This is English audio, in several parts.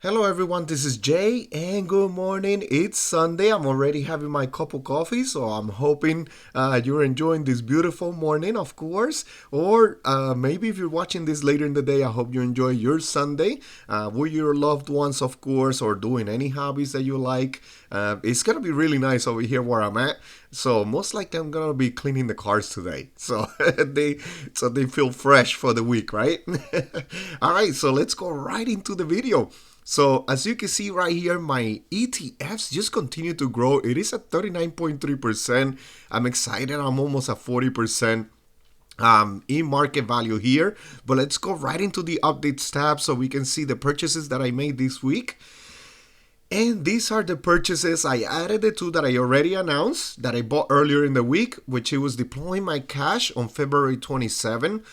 Hello everyone, this is Jay and good morning. It's Sunday. I'm already having my cup of coffee, so I'm hoping you're enjoying this beautiful morning, of course. Or maybe if you're watching this later in the day, I hope you enjoy your Sunday with your loved ones, of course, or doing any hobbies that you like. It's gonna be really nice over here where I'm at. So most likely I'm gonna be cleaning the cars today, so they feel fresh for the week, right? All right, so let's go right into the video. So as you can see right here, my ETFs just continue to grow. It is at 39.3%. I'm excited. I'm almost at 40% in market value here. But let's go right into the updates tab so we can see the purchases that I made this week. And these are the purchases. I added the two that I already announced that I bought earlier in the week, which it was deploying my cash on February 27.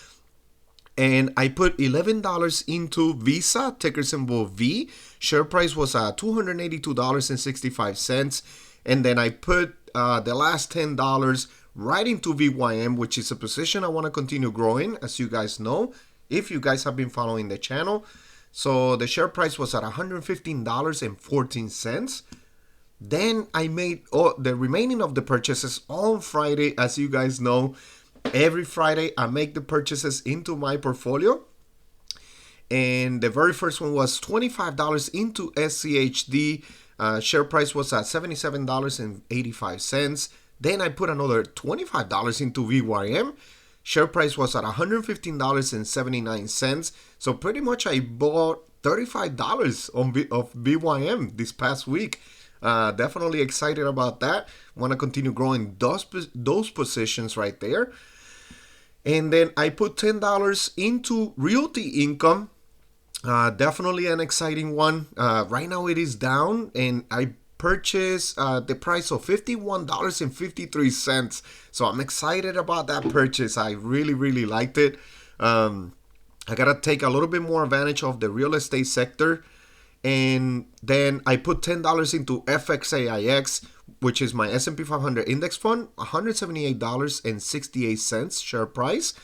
And I put $11 into Visa, ticker symbol V. Share price was $282.65. And then I put the last $10 right into VYM, which is a position I want to continue growing, as you guys know, if you guys have been following the channel. So the share price was at $115.14. Then I made the remaining of the purchases on Friday, as you guys know. Every Friday, I make the purchases into my portfolio. And the very first one was $25 into SCHD. Share price was at $77.85. Then I put another $25 into VYM. Share price was at $115.79. So pretty much I bought $35 of VYM this past week. Definitely excited about that. Want to continue growing those positions right there. And then I put $10 into realty income. Definitely an exciting one. Right now it is down, and I purchased the price of $51.53. So I'm excited about that purchase. I really, really liked it. I got to take a little bit more advantage of the real estate sector. And then I put $10 into FXAIX, which is my S&P 500 index fund, $178.68 share price.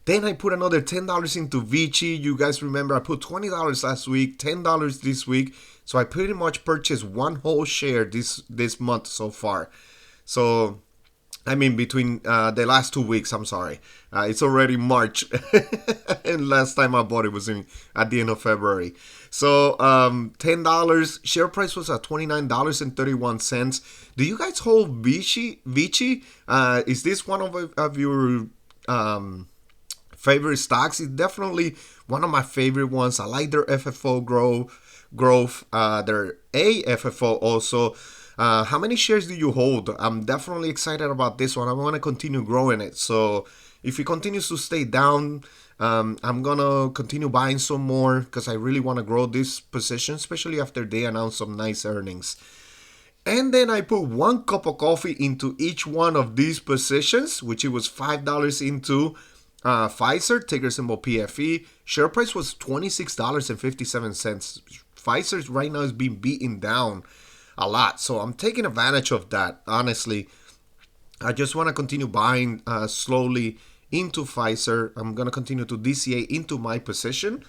Then I put another $10 into Vici. You guys remember I put $20 last week, $10 this week. So I pretty much purchased one whole share this month so far. So I mean, between the last 2 weeks, I'm sorry. It's already March. And last time I bought it was at the end of February. So $10. Share price was at $29.31. Do you guys hold Vici? Is this one of your favorite stocks? It's definitely one of my favorite ones. I like their FFO growth, their AFFO also. How many shares do you hold? I'm definitely excited about this one. I want to continue growing it. So if it continues to stay down, I'm going to continue buying some more because I really want to grow this position, especially after they announce some nice earnings. And then I put one cup of coffee into each one of these positions, which it was $5 into Pfizer, ticker symbol PFE. Share price was $26.57. Pfizer right now is being beaten down a lot, so I'm taking advantage of that. Honestly, I just want to continue buying slowly into Pfizer. I'm gonna continue to DCA into my position.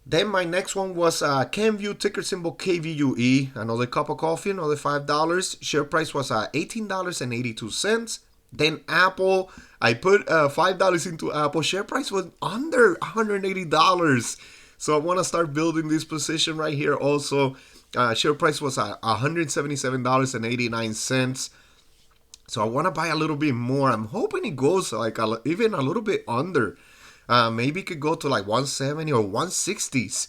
Then my next one was CanView, ticker symbol KVUE. Another cup of coffee, another $5. Share price was $18.82. Then Apple, I put $5 into Apple. Share price was under $180. So I want to start building this position right here also. Share price was at $177.89. So I want to buy a little bit more. I'm hoping it goes like even a little bit under. Maybe it could go to like 170 or 160s.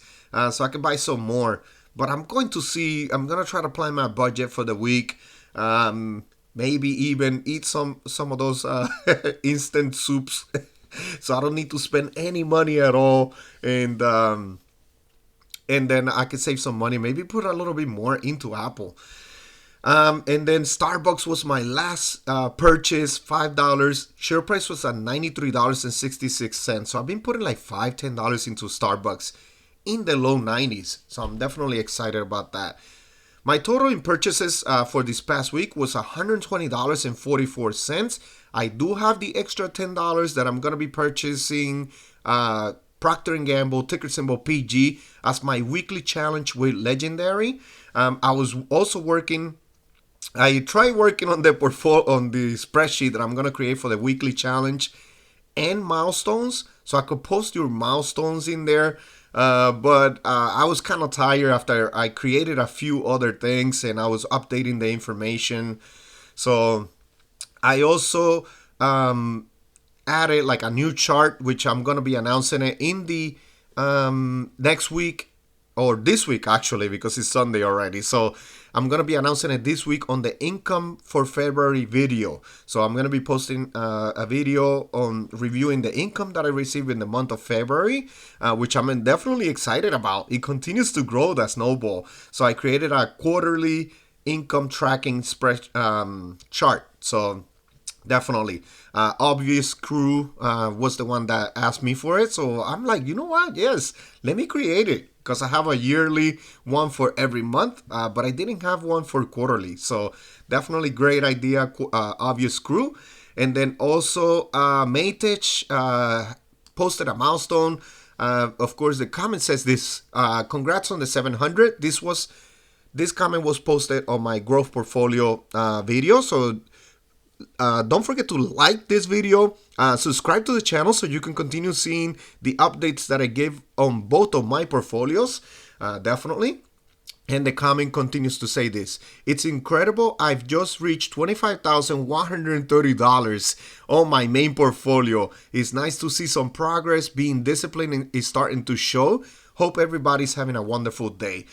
So I can buy some more. But I'm going to see. I'm going to try to plan my budget for the week. Maybe even eat some of those instant soups. So I don't need to spend any money at all. And then I could save some money. Maybe put a little bit more into Apple. And then Starbucks was my last purchase, $5. Share price was at $93.66. So I've been putting like $10 into Starbucks in the low 90s. So I'm definitely excited about that. My total in purchases for this past week was $120.44. I do have the extra $10 that I'm going to be purchasing Procter & Gamble, ticker symbol PG, as my weekly challenge with Legendary. I was also working. I tried working on the portfolio on the spreadsheet that I'm gonna create for the weekly challenge and milestones, so I could post your milestones in there. But I was kind of tired after I created a few other things and I was updating the information. So I also added like a new chart, which I'm gonna be announcing it in the next week, or this week actually, because it's Sunday already. So I'm gonna be announcing it this week on the income for February video. So I'm gonna be posting a video on reviewing the income that I received in the month of February, which I'm definitely excited about. It continues to grow, that snowball. So I created a quarterly income tracking spread chart. So definitely. Obvious Crew was the one that asked me for it. So I'm like, you know what? Yes, let me create it. Because I have a yearly one for every month, but I didn't have one for quarterly. So definitely great idea, Obvious Crew. And then also Maitich posted a milestone. Of course, the comment says this, congrats on the 700. This comment was posted on my growth portfolio video. So don't forget to like this video, subscribe to the channel so you can continue seeing the updates that I give on both of my portfolios, definitely. And the comment continues to say this: it's incredible, I've just reached $25,130 on my main portfolio. It's nice to see some progress, being disciplined is starting to show. Hope everybody's having a wonderful day.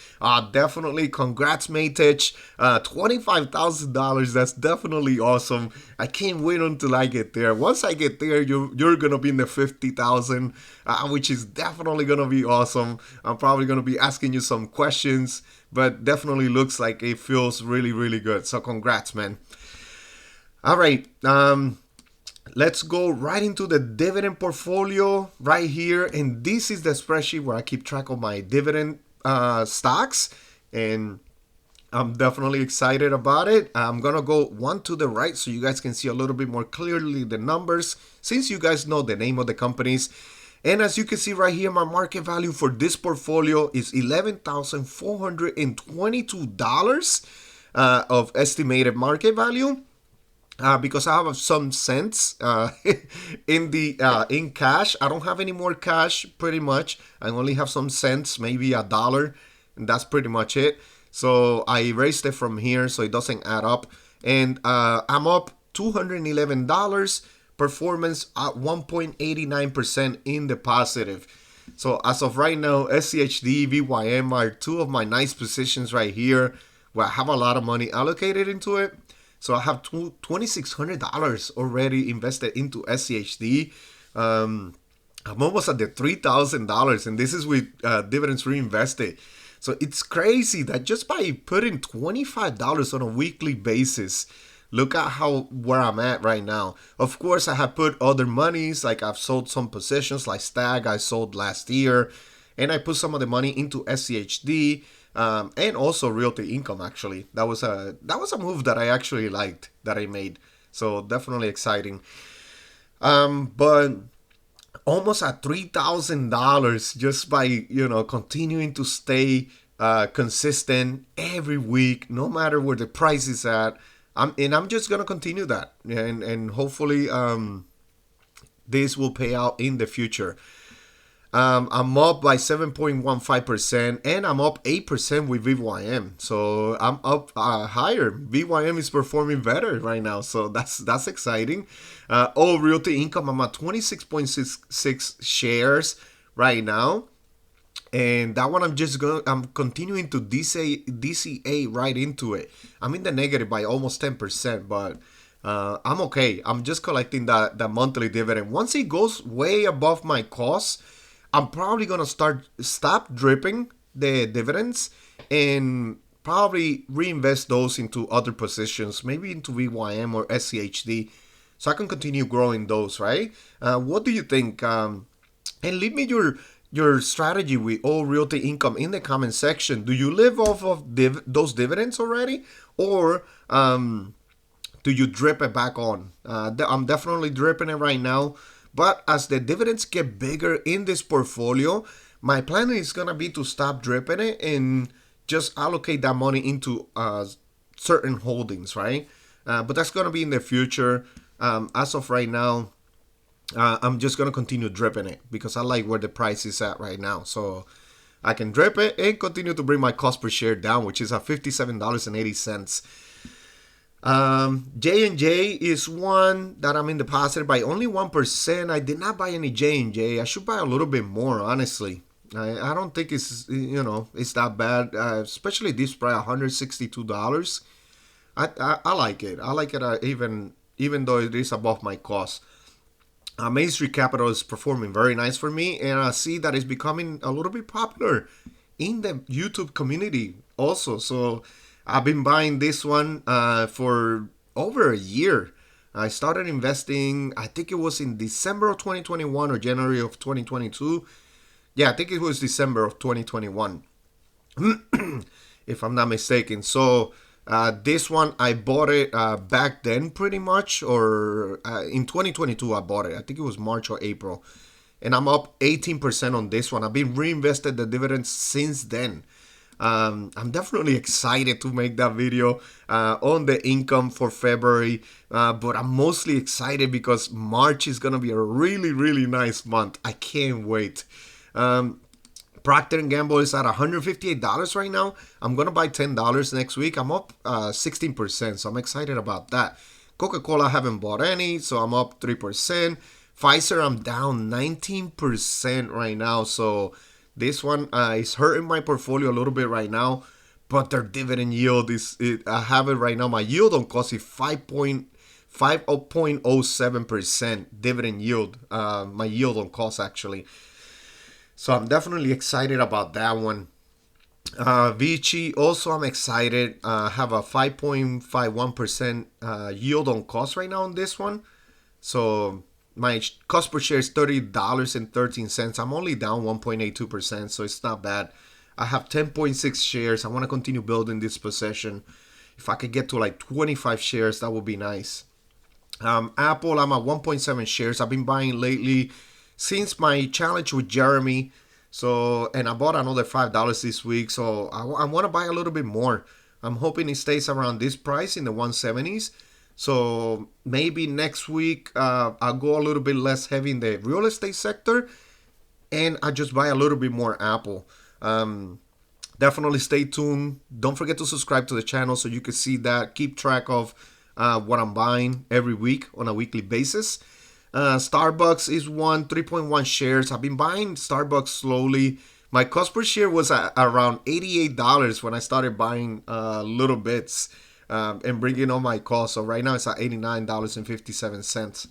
Definitely, congrats, Maitich. $25,000. That's definitely awesome. I can't wait until I get there. Once I get there, you're gonna be in the 50,000, which is definitely gonna be awesome. I'm probably gonna be asking you some questions, but definitely looks like it feels really, really good. So congrats, man. All right. Let's go right into the dividend portfolio right here. And this is the spreadsheet where I keep track of my dividend stocks. And I'm definitely excited about it. I'm going to go one to the right so you guys can see a little bit more clearly the numbers, since you guys know the name of the companies. And as you can see right here, my market value for this portfolio is $11,422 of estimated market value. Because I have some cents in cash. I don't have any more cash, pretty much. I only have some cents, maybe $1, and that's pretty much it. So I erased it from here so it doesn't add up. And I'm up $211. Performance at 1.89% in the positive. So as of right now, SCHD, VYM are two of my nice positions right here, where I have a lot of money allocated into it. So I have $2,600 already invested into SCHD. I'm almost at the $3,000, and this is with dividends reinvested. So it's crazy that just by putting $25 on a weekly basis, look at where I'm at right now. Of course, I have put other monies, like I've sold some positions like Stag I sold last year, and I put some of the money into SCHD. And also Realty Income. Actually, that was a move that I actually liked, that I made. So definitely exciting. But almost at $3,000 just by continuing to stay consistent every week, no matter where the price is at. I'm just gonna continue that, and hopefully this will pay out in the future. I'm up by 7.15%, and I'm up 8% with VYM. So I'm up higher. VYM is performing better right now, so that's exciting. Realty Income, I'm at 26.66 shares right now, and that one I'm continuing to DCA right into it. I'm in the negative by almost 10%, but I'm okay. I'm just collecting the monthly dividend. Once it goes way above my costs, I'm probably gonna stop dripping the dividends and probably reinvest those into other positions, maybe into VYM or SCHD, so I can continue growing those. Right? What do you think? And leave me your strategy with All Realty Income in the comment section. Do you live off of those dividends already, or do you drip it back on? I'm definitely dripping it right now. But as the dividends get bigger in this portfolio, my plan is gonna be to stop dripping it and just allocate that money into certain holdings, right? But that's gonna be in the future. As of right now, I'm just gonna continue dripping it because I like where the price is at right now. So I can drip it and continue to bring my cost per share down, which is at $57.80. J&J is one that I'm in the positive by only 1%. I did not buy any J&J. I should buy a little bit more, honestly. I don't think it's that bad, especially this price, $162. I like it. I like it even though it is above my cost. Main Street Capital is performing very nice for me, and I see that it's becoming a little bit popular in the YouTube community also. So I've been buying this one for over a year. I started investing, I think it was in December of 2021 or January of 2022. Yeah, I think it was December of 2021, if I'm not mistaken. So this one, I bought it back then pretty much, or in 2022 I bought it. I think it was March or April. And I'm up 18% on this one. I've been reinvested the dividends since then. I'm definitely excited to make that video on the income for February, but I'm mostly excited because March is gonna be a really, really nice month. I can't wait. Procter & Gamble is at $158 right now. I'm gonna buy $10 next week. I'm up 16%, so I'm excited about that. Coca-Cola, I haven't bought any, so I'm up 3%. Pfizer, I'm down 19% right now, so this one is hurting my portfolio a little bit right now, but their dividend yield I have it right now. My yield on cost is 5.07% dividend yield. My yield on cost actually. So I'm definitely excited about that one. Vici, also I'm excited. Have a 5.51% yield on cost right now on this one. So my cost per share is $30.13. I'm only down 1.82%, so it's not bad. I have 10.6 shares. I want to continue building this position. If I could get to like 25 shares, that would be nice. Apple, I'm at 1.7 shares. I've been buying lately since my challenge with Jeremy. So, and I bought another $5 this week. So I want to buy a little bit more. I'm hoping it stays around this price in the 170s. So maybe next week I'll go a little bit less heavy in the real estate sector, and I just buy a little bit more Apple. Definitely stay tuned. Don't forget to subscribe to the channel so you can see that. Keep track of what I'm buying every week on a weekly basis. Starbucks is 3.1 shares. I've been buying Starbucks slowly. My cost per share was around $88 when I started buying little bits and bringing on my cost. So right now it's at $89.57.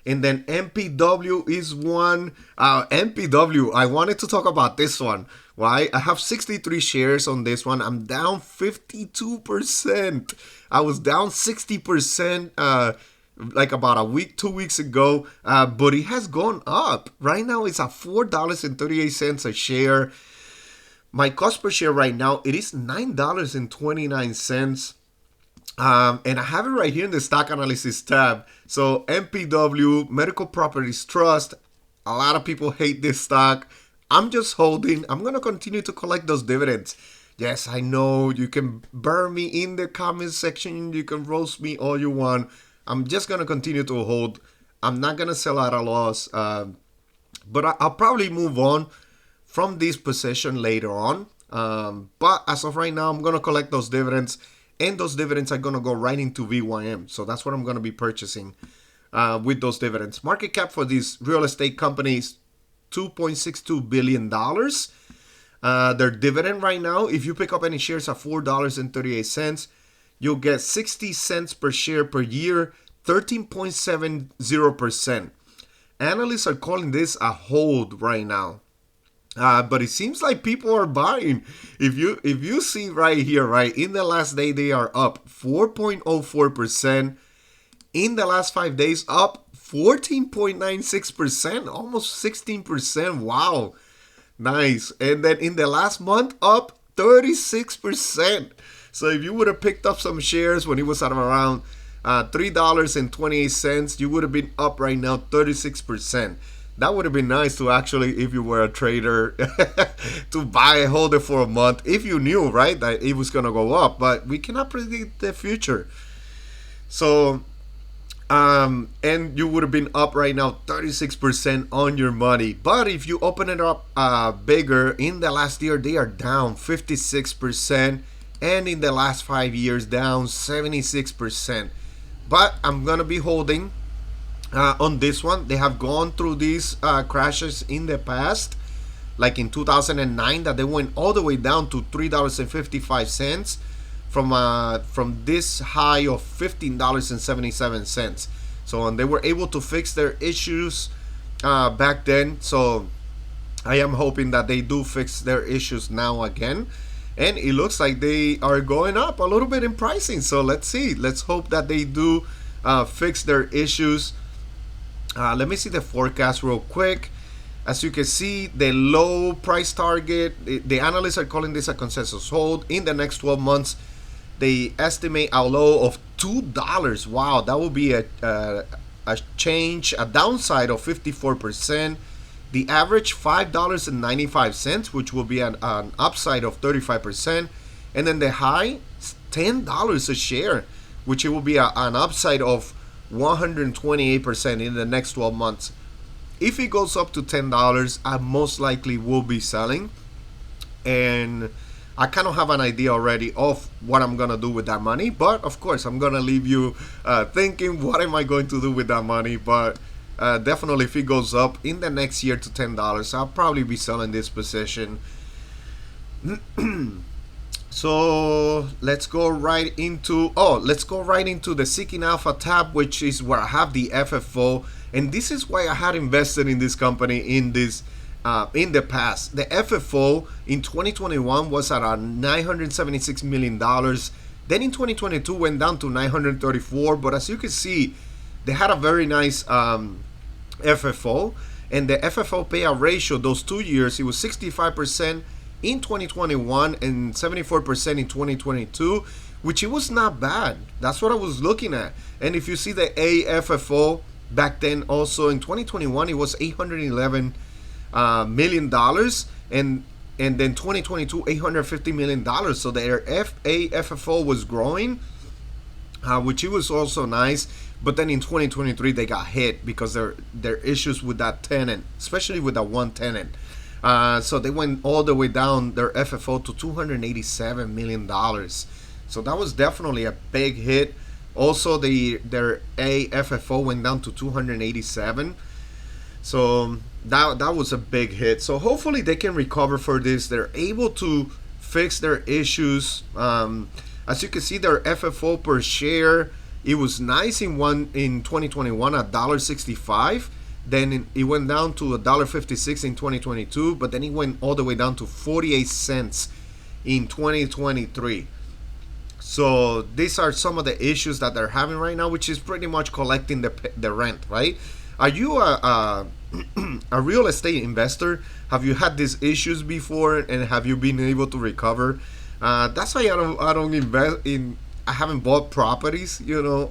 And then MPW is one. MPW, I wanted to talk about this one. Why? I have 63 shares on this one. I'm down 52%. I was down 60% like about a week, 2 weeks ago, but it has gone up. Right now it's at $4.38 a share. My cost per share right now, it is $9.29. And I have it right here in the stock analysis tab. So MPW, Medical Properties Trust, a lot of people hate this stock. I'm just holding. I'm going to continue to collect those dividends. Yes, I know you can burn me in the comment section. You can roast me all you want. I'm just going to continue to hold. I'm not going to sell at a loss. But I'll probably move on from this position later on. But as of right now, I'm going to collect those dividends. And those dividends are going to go right into VYM. So that's what I'm going to be purchasing with those dividends. Market cap for these real estate companies, $2.62 billion. Their dividend right now, if you pick up any shares at $4.38, you'll get 60 cents per share per year, 13.70%. Analysts are calling this a hold right now. But it seems like people are buying. If you see right here, right, in the last day, they are up 4.04%. In the last 5 days, up 14.96%, almost 16%. Wow. Nice. And then in the last month, up 36%. So if you would have picked up some shares when it was at around $3.28, you would have been up right now 36%. That would have been nice to actually, if you were a trader, to buy and hold it for a month if you knew, right, that it was gonna go up. But we cannot predict the future. So, and you would have been up right now 36% on your money. But if you open it up bigger, in the last year they are down 56%, and in the last 5 years down 76%. But I'm gonna be holding on this one. They have gone through these crashes in the past, like in 2009, that they went all the way down to $3.55 from this high of $15.77. So, and they were able to fix their issues back then. So I am hoping that they do fix their issues now again. And it looks like they are going up a little bit in pricing. So let's see. Let's hope that they do fix their issues. Let me see the forecast real quick. As you can see, the low price target, the analysts are calling this a consensus hold. In the next 12 months, they estimate a low of $2. Wow, that would be a change, a downside of 54%. The average $5.95, which will be an upside of 35%. And then the high, $10 a share, which it will be an upside of 128% in the next 12 months. If it goes up to $10, I most likely will be selling. And I kind of have an idea already of what I'm going to do with that money. But of course, I'm going to leave you thinking, what am I going to do with that money? But definitely, if it goes up in the next year to $10, I'll probably be selling this position. So let's go right into the Seeking Alpha tab, which is where I have the FFO, and this is why I had invested in this company in the past. The FFO in 2021 was at $976 million. Then in 2022 went down to 934. But as you can see, they had a very nice FFO, and the FFO payout ratio those 2 years, it was 65% in 2021 and 74% in 2022, which it was not bad. That's what I was looking at. And if you see the AFFO back then, also in 2021 it was $811 million, and then 2022 $850 million. So their AFFO was growing, which it was also nice. But then in 2023 they got hit because their issues with that tenant, especially with that one tenant. So they went all the way down their FFO to $287 million. So that was definitely a big hit. Also, their AFFO went down to 287. So that was a big hit. So hopefully they can recover for this. They're able to fix their issues. As you can see, their FFO per share, it was nice in 2021 at $1.65. Then it went down to $1.56 in 2022, but then it went all the way down to 48 cents in 2023. So these are some of the issues that they're having right now, which is pretty much collecting the rent, right? Are you a real estate investor? Have you had these issues before, and have you been able to recover? That's why I don't invest in. I haven't bought properties,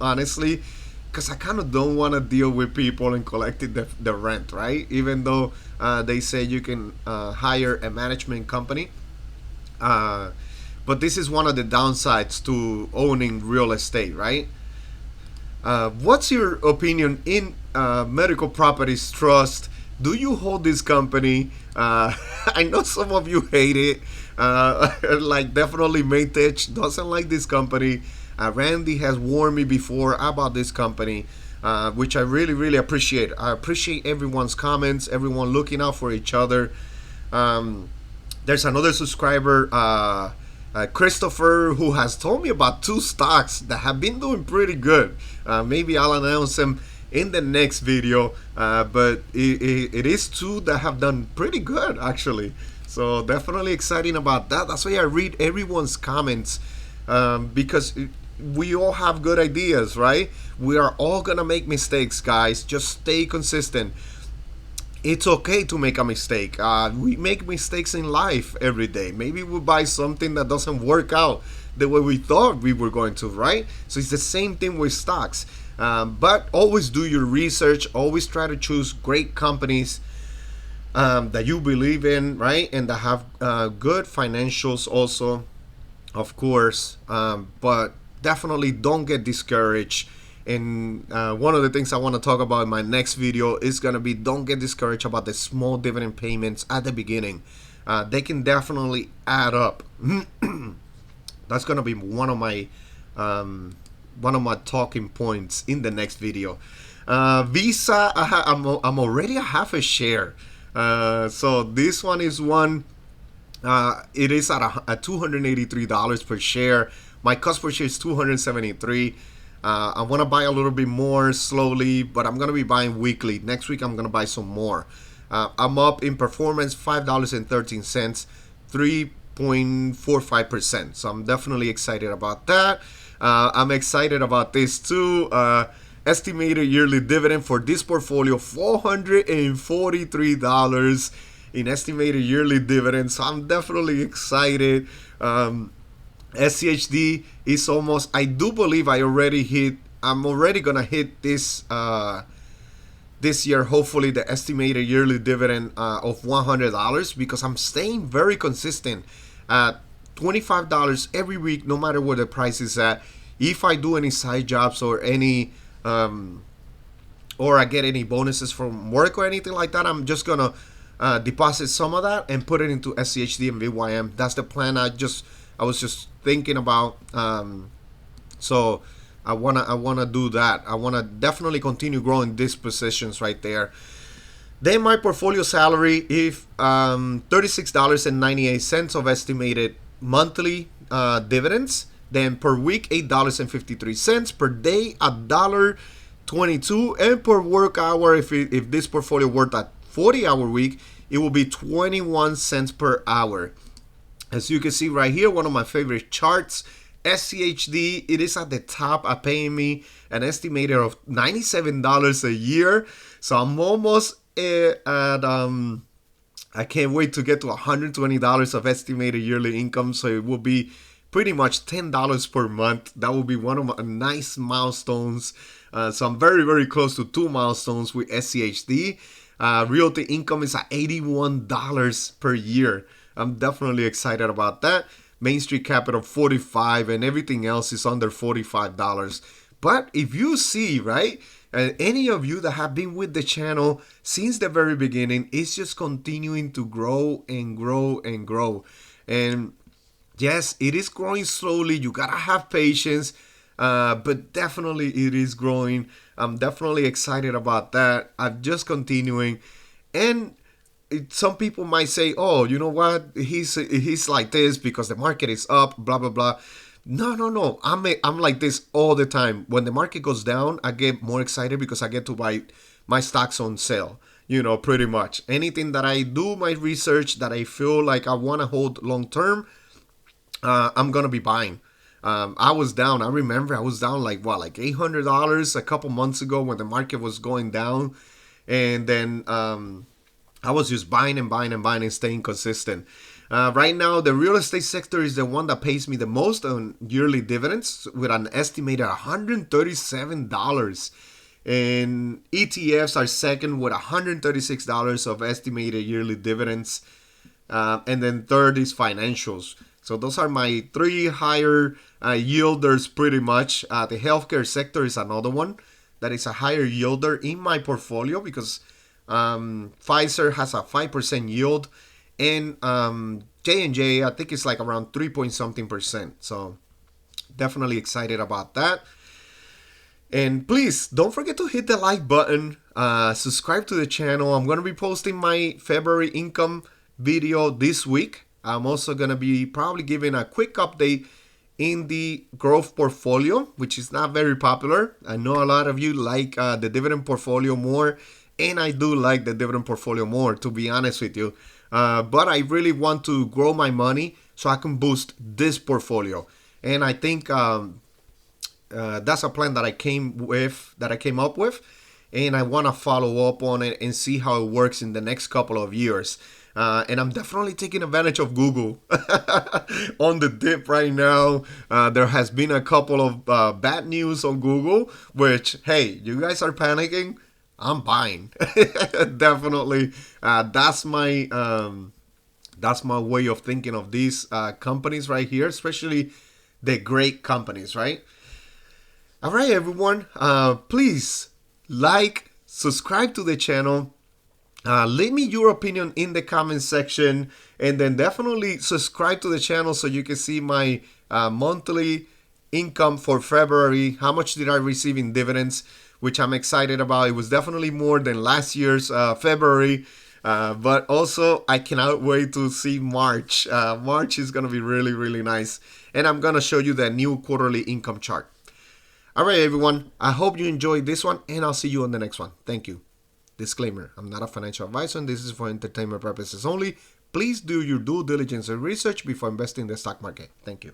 honestly, because I kind of don't want to deal with people and collecting the rent, right? Even though they say you can hire a management company. But this is one of the downsides to owning real estate, right? What's your opinion in Medical Properties Trust? Do you hold this company? I know some of you hate it. Like definitely Maytech doesn't like this company. Randy has warned me before about this company, which I really, really appreciate. I appreciate everyone's comments, everyone looking out for each other. There's another subscriber, Christopher, who has told me about 2 stocks that have been doing pretty good. Maybe I'll announce them in the next video, but it is 2 that have done pretty good, actually. So definitely exciting about that. That's why I read everyone's comments, because we all have good ideas, right? We are all gonna make mistakes, guys. Just stay consistent. it's okay to make a mistake. We make mistakes in life every day. Maybe we buy something that doesn't work out the way we thought we were going to, right? So it's the same thing with stocks. But always do your research. Always try to choose great companies that you believe in, right? And that have good financials also, of course. But definitely don't get discouraged. And one of the things I want to talk about in my next video is going to be, don't get discouraged about the small dividend payments at the beginning. They can definitely add up. That's going to be one of my talking points in the next video. Visa, I'm already a half a share. So this one is one. It is at $283 per share. My cost per share is $273. I want to buy a little bit more slowly, but I'm going to be buying weekly. Next week, I'm going to buy some more. I'm up in performance, $5.13, 3.45%. So I'm definitely excited about that. I'm excited about this too. Estimated yearly dividend for this portfolio, $443 in estimated yearly dividend. So I'm definitely excited. SCHD is almost, I do believe I'm already gonna hit this this year, hopefully, the estimated yearly dividend of $100, because I'm staying very consistent at $25 every week, no matter where the price is at. If I do any side jobs or any or I get any bonuses from work or anything like that, I'm just gonna deposit some of that and put it into SCHD and VYM. That's the plan. I was just thinking about. So I wanna do that. I wanna definitely continue growing these positions right there. Then my portfolio salary, if $36.98 of estimated monthly dividends. Then per week, $8.53. Per day, $1.22. And per work hour, if this portfolio worked at 40-hour week, it will be 21 cents per hour. As you can see right here, one of my favorite charts, SCHD, it is at the top, paying me an estimated of $97 a year. So I'm almost at I can't wait to get to $120 of estimated yearly income. So it will be pretty much $10 per month. That will be one of my nice milestones. So I'm very, very close to 2 milestones with SCHD. Realty income is at $81 per year. I'm definitely excited about that. Main Street Capital, $45, and everything else is under $45. But if you see, right, any of you that have been with the channel since the very beginning, it's just continuing to grow and grow and grow. And yes, it is growing slowly. You gotta have patience, but definitely it is growing. I'm definitely excited about that. I'm just continuing. And some people might say, oh, you know what? He's like this because the market is up, blah, blah, blah. No. I'm like this all the time. When the market goes down, I get more excited because I get to buy my stocks on sale. Pretty much. Anything that I do my research that I feel like I want to hold long term, I'm going to be buying. I was down. I remember I was down like $800 a couple months ago when the market was going down. And then I was just buying and staying consistent. Right now, the real estate sector is the one that pays me the most on yearly dividends with an estimated $137. And ETFs are second with $136 of estimated yearly dividends. And then third is financials. So those are my 3 higher yielders pretty much. The healthcare sector is another one that is a higher yielder in my portfolio because Pfizer has a 5% yield, and J&J, I think it's like around 3 point something percent. So definitely excited about that. And please don't forget to hit the like button, subscribe to the channel. I'm going to be posting my February income video this week. I'm also going to be probably giving a quick update in the growth portfolio, which is not very popular. I know a lot of you like the dividend portfolio more, and I do like the dividend portfolio more, to be honest with you. But I really want to grow my money so I can boost this portfolio. And I think that's a plan that I came up with. and I want to follow up on it and see how it works in the next couple of years. And I'm definitely taking advantage of Google on the dip right now. There has been a couple of bad news on Google, which, hey, you guys are panicking. I'm buying. Definitely. That's my way of thinking of these companies right here, especially the great companies, right? All right, everyone. Please like, subscribe to the channel. Leave me your opinion in the comment section, and then definitely subscribe to the channel so you can see my monthly income for February. How much did I receive in dividends, which I'm excited about. It was definitely more than last year's February. But also, I cannot wait to see March. March is going to be really, really nice. And I'm going to show you the new quarterly income chart. All right, everyone. I hope you enjoyed this one, and I'll see you on the next one. Thank you. Disclaimer, I'm not a financial advisor, and this is for entertainment purposes only. Please do your due diligence and research before investing in the stock market. Thank you.